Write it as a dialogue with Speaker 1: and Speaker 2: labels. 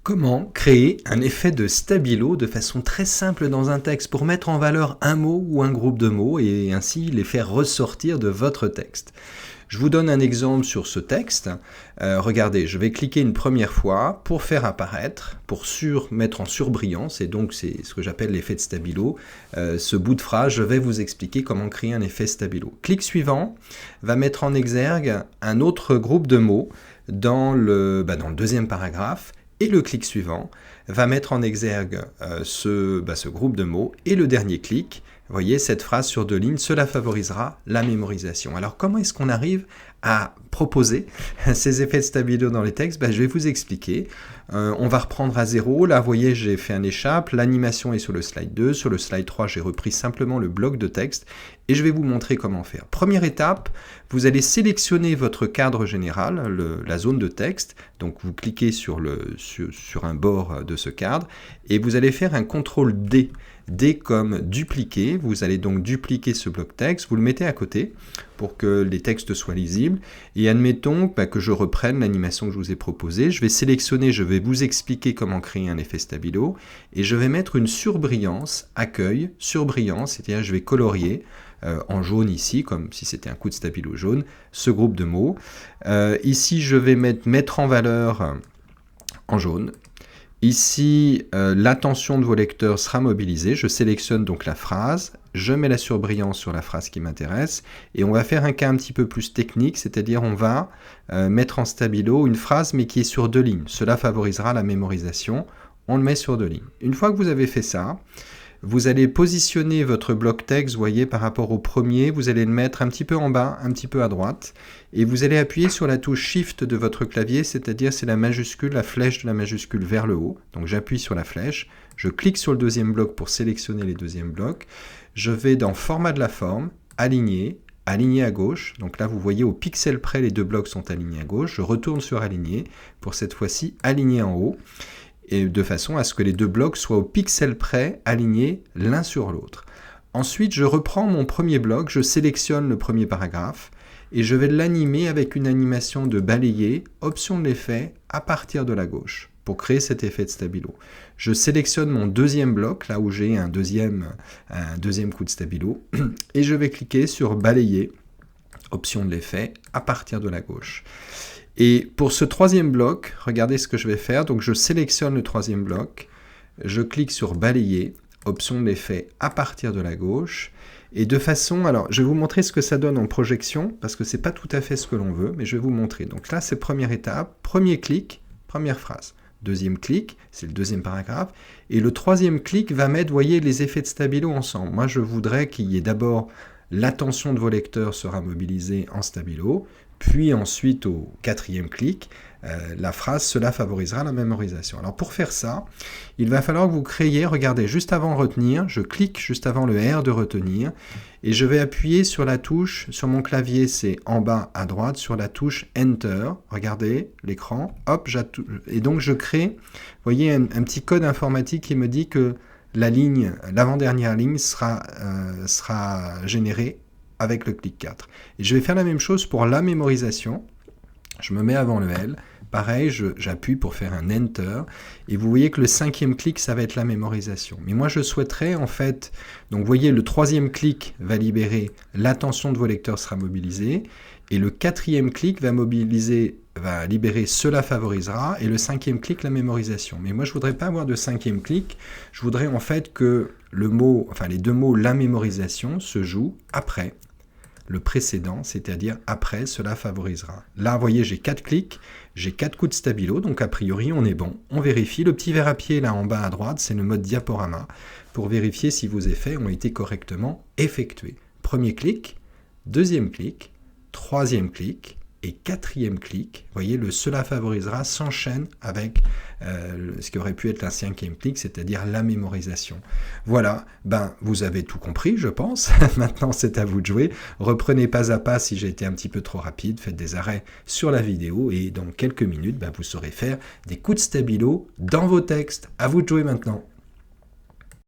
Speaker 1: Comment créer un effet de stabilo de façon très simple dans un texte pour mettre en valeur un mot ou un groupe de mots et ainsi les faire ressortir de votre texte? Je vous donne un exemple sur ce texte. Regardez, je vais cliquer une première fois pour faire apparaître, pour mettre en surbrillance, et donc c'est ce que j'appelle l'effet de stabilo. Ce bout de phrase, je vais vous expliquer comment créer un effet stabilo. Clic suivant va mettre en exergue un autre groupe de mots dans le deuxième paragraphe. Et le clic suivant va mettre en exergue ce groupe de mots. Et le dernier clic, vous voyez, cette phrase sur 2 lignes, cela favorisera la mémorisation. Alors, comment est-ce qu'on arrive à proposer ces effets de stabilo dans les textes? Je vais vous expliquer. On va reprendre à zéro. Là, vous voyez, j'ai fait un échappe. L'animation est sur le slide 2. Sur le slide 3, j'ai repris simplement le bloc de texte. Et je vais vous montrer comment faire. Première étape, vous allez sélectionner votre cadre général, la zone de texte. Donc, vous cliquez sur un bord de ce cadre. Et vous allez faire un CTRL-D. D comme dupliquer, vous allez donc dupliquer ce bloc texte, vous le mettez à côté pour que les textes soient lisibles, et admettons que je reprenne l'animation que je vous ai proposée, je vais sélectionner, je vais vous expliquer comment créer un effet stabilo, et je vais mettre une surbrillance, accueil, surbrillance, c'est-à-dire je vais colorier en jaune ici, comme si c'était un coup de stabilo jaune, ce groupe de mots. Ici je vais mettre en valeur en jaune. Ici, l'attention de vos lecteurs sera mobilisée. Je sélectionne donc la phrase, je mets la surbrillance sur la phrase qui m'intéresse, et on va faire un cas un petit peu plus technique, c'est-à-dire on va mettre en stabilo une phrase mais qui est sur 2 lignes. Cela favorisera la mémorisation. On le met sur 2 lignes. Une fois que vous avez fait ça, vous allez positionner votre bloc texte, vous voyez, par rapport au premier, vous allez le mettre un petit peu en bas, un petit peu à droite, et vous allez appuyer sur la touche Shift de votre clavier, c'est-à-dire c'est la majuscule, la flèche de la majuscule vers le haut. Donc j'appuie sur la flèche, je clique sur le deuxième bloc pour sélectionner les deuxièmes blocs, je vais dans Format de la forme, Aligner, aligner à gauche, donc là vous voyez au pixel près les 2 blocs sont alignés à gauche, je retourne sur Aligner, pour cette fois-ci aligner en haut, et de façon à ce que les 2 blocs soient au pixel près alignés l'un sur l'autre. Ensuite, je reprends mon premier bloc, je sélectionne le premier paragraphe et je vais l'animer avec une animation de balayer, option de l'effet, à partir de la gauche, pour créer cet effet de stabilo. Je sélectionne mon deuxième bloc, là où j'ai un deuxième coup de stabilo, et je vais cliquer sur balayer, option de l'effet, à partir de la gauche. Et pour ce troisième bloc, regardez ce que je vais faire. Donc je sélectionne le troisième bloc, je clique sur balayer, option de l'effet à partir de la gauche. Et de façon, alors je vais vous montrer ce que ça donne en projection, parce que ce n'est pas tout à fait ce que l'on veut, mais je vais vous montrer. Donc là, c'est première étape, premier clic, première phrase. Deuxième clic, c'est le deuxième paragraphe. Et le troisième clic va mettre, vous voyez, les effets de stabilo ensemble. Moi, je voudrais qu'il y ait d'abord l'attention de vos lecteurs sera mobilisée en stabilo, puis ensuite au 4e clic, la phrase « Cela favorisera la mémorisation ». Alors pour faire ça, il va falloir que vous créiez, regardez, juste avant retenir, je clique juste avant le R de retenir, et je vais appuyer sur la touche, sur mon clavier c'est en bas à droite, sur la touche Enter, regardez l'écran, hop, et donc je crée, vous voyez un petit code informatique qui me dit que l'avant-dernière ligne sera générée avec le clic 4. Et je vais faire la même chose pour la mémorisation. Je me mets avant le L. Pareil, j'appuie pour faire un Enter. Et vous voyez que le 5e clic, ça va être la mémorisation. Mais moi, je souhaiterais en fait... Donc, vous voyez, le 3e clic va libérer, l'attention de vos lecteurs sera mobilisée. Et le 4e clic va libérer cela favorisera, et le 5e clic, la mémorisation. Mais moi, je ne voudrais pas avoir de 5e clic, je voudrais en fait que les 2 mots la mémorisation se jouent après le précédent, c'est-à-dire après cela favorisera. Là, vous voyez, j'ai 4 clics, j'ai 4 coups de stabilo, donc a priori, on est bon. On vérifie, le petit verre à pied là en bas à droite, c'est le mode diaporama, pour vérifier si vos effets ont été correctement effectués. Premier clic, deuxième clic, troisième clic, et 4e clic, vous voyez, le cela favorisera s'enchaîne avec ce qui aurait pu être un 5e clic, c'est-à-dire la mémorisation. Voilà, vous avez tout compris, je pense. Maintenant, c'est à vous de jouer. Reprenez pas à pas si j'ai été un petit peu trop rapide, faites des arrêts sur la vidéo et dans quelques minutes, vous saurez faire des coups de stabilo dans vos textes. À vous de jouer maintenant.